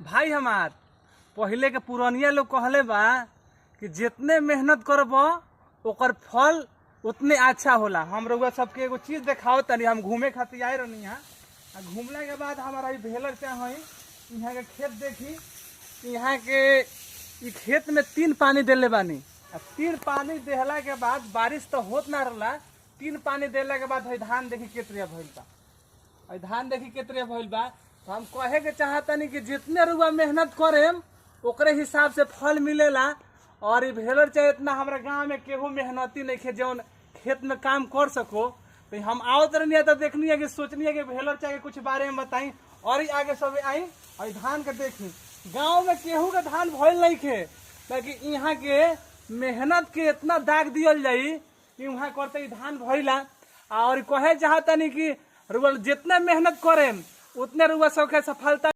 भाई हमार पहिले के पुरानिया लोग कहले बा कि जितने मेहनत करब ओकर फल उतने अच्छा होला। हम रउआ सबके एगो चीज देखाओ तनी। हम घूमे खातिर आए रहनी यहाँ, घूमला के बाद हमारा भेलर चाहे यहाँ के खेत देखी। यहाँ के इ खेत में 3 पानी देले बानी। 3 पानी देहला के बाद बारिश तो होत ना रहला। 3 पानी देला के बाद धान देखी केतरिया भइल बा। धान देखी केतरिया भइल बा। तो हम कहे के चाहतनी कि जितने रुआ मेहनत करेम ओकरे हिसाब से फल मिलेला। और इ भेलर चाहे इतना हमारा गांव में केहू मेहनती नहीं खे जौन खेत में काम कर सको। तो हम आवत रहनी है तो देखनी है कि सोचनी है कि भेलर चाहे कुछ बारे में बताई और आगे सब आई और धान के देखी। गांव में केहू के धान भइल नहीं खे, लेकिन यहाँ के मेहनत के इतना दाग दियल जाई कि वहाँ करते धान भइला। और कहे चाहतनी कि रुआ जितना मेहनत करेम उतने रुआ सबके सफलता